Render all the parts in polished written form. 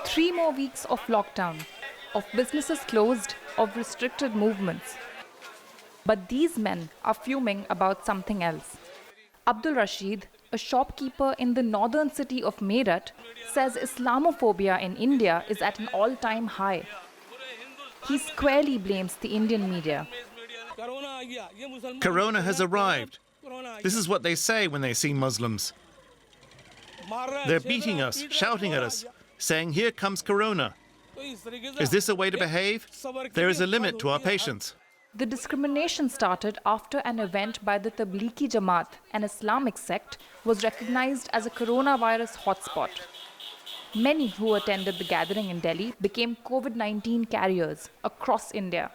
3 more weeks of lockdown, of businesses closed, of restricted movements. But these men are fuming about something else. Abdul Rashid, a shopkeeper in the northern city of Meerut, says Islamophobia in India is at an all-time high. He squarely blames the Indian media. Corona has arrived. This is what they say when they see Muslims. They're beating us, shouting at us, saying, "Here comes Corona." Is this a way to behave? There is a limit to our patience. The discrimination started after an event by the Tablighi Jamaat, an Islamic sect, was recognized as a coronavirus hotspot. Many who attended the gathering in Delhi became COVID-19 carriers across India.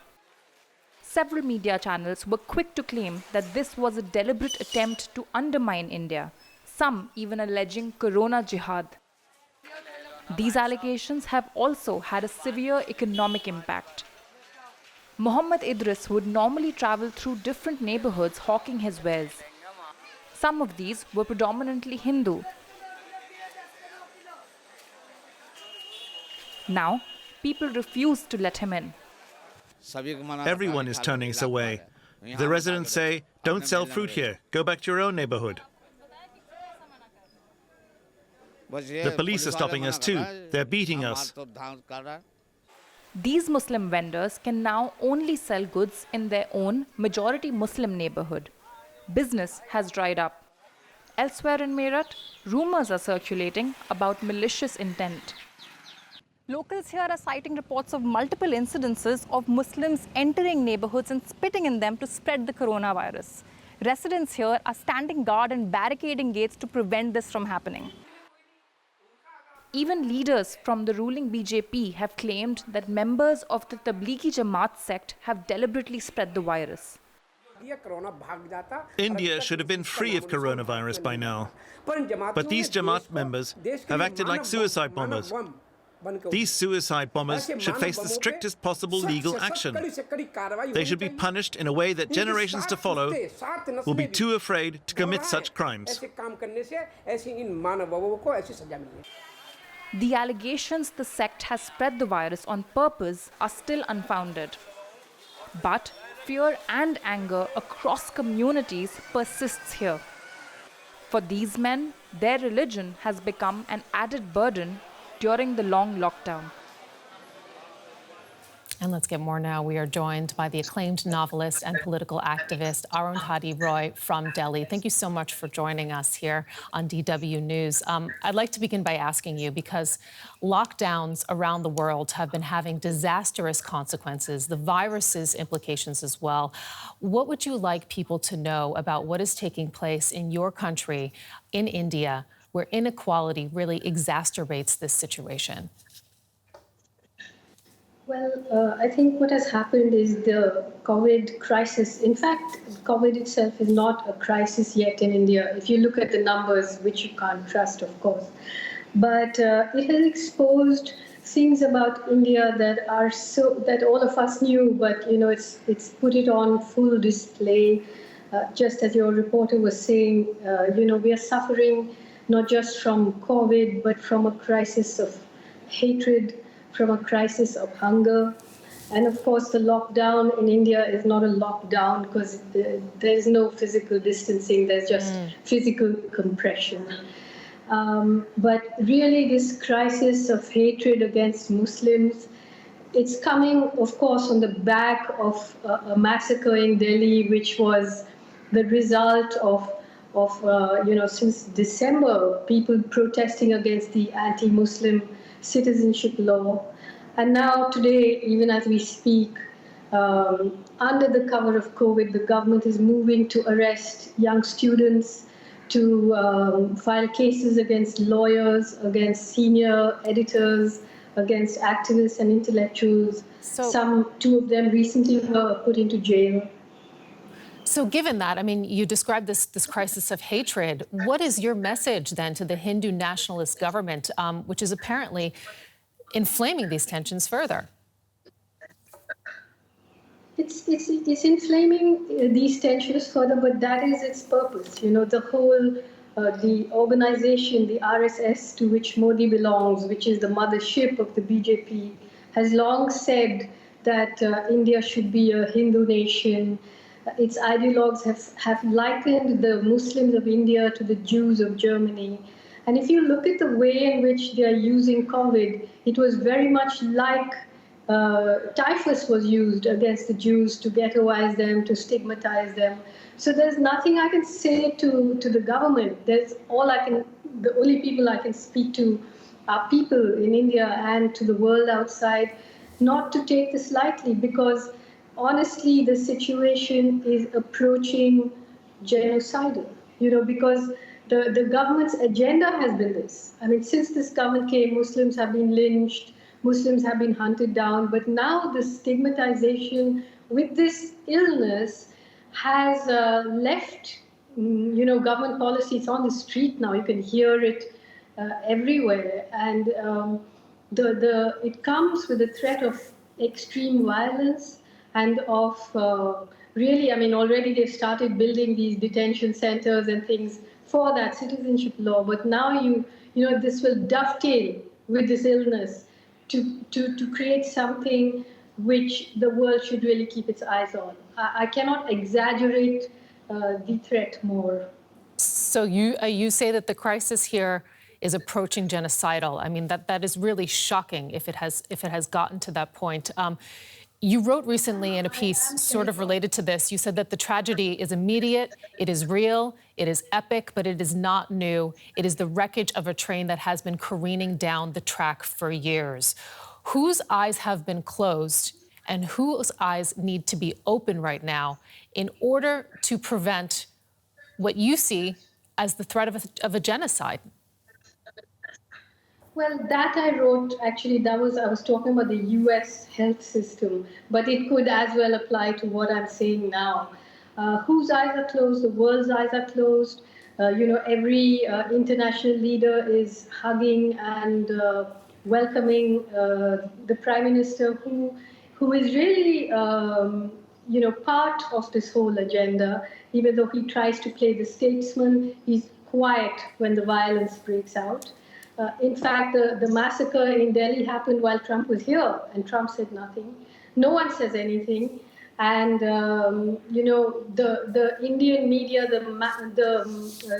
Several media channels were quick to claim that this was a deliberate attempt to undermine India, some even alleging corona jihad. These allegations have also had a severe economic impact. Muhammad Idris would normally travel through different neighborhoods hawking his wares. Some of these were predominantly Hindu. Now, people refuse to let him in. Everyone is turning us away. The residents say, "Don't sell fruit here. Go back to your own neighborhood." The police are stopping us too. They're beating us. These Muslim vendors can now only sell goods in their own majority Muslim neighborhood. Business has dried up. Elsewhere in Meerut, rumors are circulating about malicious intent. Locals here are citing reports of multiple incidences of Muslims entering neighborhoods and spitting in them to spread the coronavirus. Residents here are standing guard and barricading gates to prevent this from happening. Even leaders from the ruling BJP have claimed that members of the Tablighi Jamaat sect have deliberately spread the virus. India should have been free of coronavirus by now. But these Jamaat members have acted like suicide bombers. These suicide bombers should face the strictest possible legal action. They should be punished in a way that generations to follow will be too afraid to commit such crimes. The allegations the sect has spread the virus on purpose are still unfounded. But fear and anger across communities persists here. For these men, their religion has become an added burden during the long lockdown. And let's get more now. We are joined by the acclaimed novelist and political activist Arundhati Roy from Delhi. Thank you so much for joining us here on DW News. I'd like to begin by asking you, because lockdowns around the world have been having disastrous consequences, the virus's implications as well. What would you like people to know about what is taking place in your country, in India, where inequality really exacerbates this situation? Well, I think what has happened is the COVID crisis. In fact, COVID itself is not a crisis yet in India, if you look at the numbers, which you can't trust, of course. But it has exposed things about India that are that all of us knew, but it's put it on full display. Just as your reporter was saying, we are suffering not just from COVID, but from a crisis of hatred, from a crisis of hunger. And of course, the lockdown in India is not a lockdown because there is no physical distancing, there's just physical compression. But really, this crisis of hatred against Muslims, it's coming, of course, on the back of a massacre in Delhi, which was the result of since December, people protesting against the anti-Muslim citizenship law. And now today, even as we speak, under the cover of COVID, the government is moving to arrest young students, to file cases against lawyers, against senior editors, against activists and intellectuals. Two of them recently were put into jail. So given that, I mean, you described this crisis of hatred. What is your message then to the Hindu nationalist government, which is apparently inflaming these tensions further? It's inflaming these tensions further, but that is its purpose. The whole the organization, the RSS, to which Modi belongs, which is the mothership of the BJP, has long said that India should be a Hindu nation. Its ideologues have likened the Muslims of India to the Jews of Germany. And if you look at the way in which they are using COVID, it was very much like typhus was used against the Jews to ghettoize them, to stigmatize them. So there's nothing I can say to the government. The only people I can speak to are people in India and to the world outside, not to take this lightly, because honestly, the situation is approaching genocidal, because the government's agenda has been this. I mean, since this government came, Muslims have been lynched, Muslims have been hunted down, but now the stigmatization with this illness has left, government policy. It's on the street now. You can hear it everywhere. And it comes with the threat of extreme violence and of really, I mean, already they've started building these detention centers and things for that citizenship law. But now this will dovetail with this illness to create something which the world should really keep its eyes on. I cannot exaggerate the threat more. So you say that the crisis here is approaching genocidal. I mean, that is really shocking if it has gotten to that point. You wrote recently in a piece sort of related to this. You said that the tragedy is immediate, it is real, it is epic, but it is not new. It is the wreckage of a train that has been careening down the track for years. Whose eyes have been closed and whose eyes need to be open right now in order to prevent what you see as the threat of a genocide? Well, that I wrote, actually, I was talking about the US health system, but it could as well apply to what I'm saying now. Whose eyes are closed? The world's eyes are closed. Every international leader is hugging and welcoming the Prime Minister who is really, part of this whole agenda. Even though he tries to play the statesman, he's quiet when the violence breaks out. In fact, the massacre in Delhi happened while Trump was here, and Trump said nothing. No one says anything. And, the Indian media, the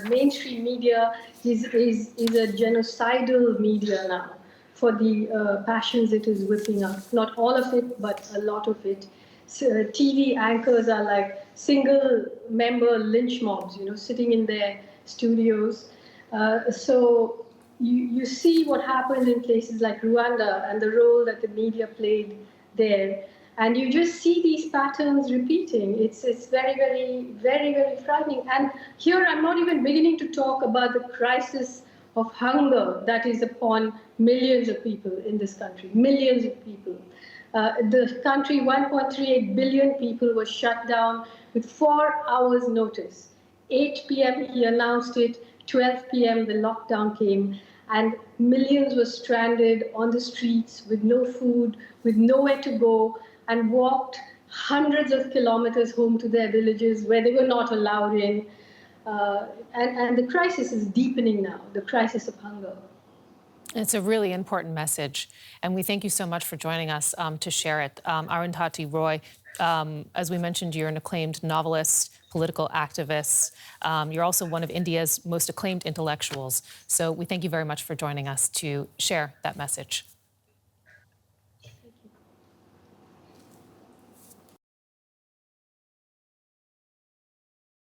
mainstream media is a genocidal media now for the passions it is whipping up. Not all of it, but a lot of it. So, TV anchors are like single-member lynch mobs, sitting in their studios. So you see what happened in places like Rwanda and the role that the media played there. And you just see these patterns repeating. It's very, very, very, very frightening. And here I'm not even beginning to talk about the crisis of hunger that is upon millions of people in this country, millions of people. The country, 1.38 billion people, was shut down with 4 hours notice. 8 p.m. he announced it, 12 p.m. the lockdown came, and millions were stranded on the streets with no food, with nowhere to go, and walked hundreds of kilometers home to their villages where they were not allowed in. And the crisis is deepening now, the crisis of hunger. It's a really important message, and we thank you so much for joining us to share it. Arundhati Roy, as we mentioned, you're an acclaimed novelist, political activist. You're also one of India's most acclaimed intellectuals. So we thank you very much for joining us to share that message.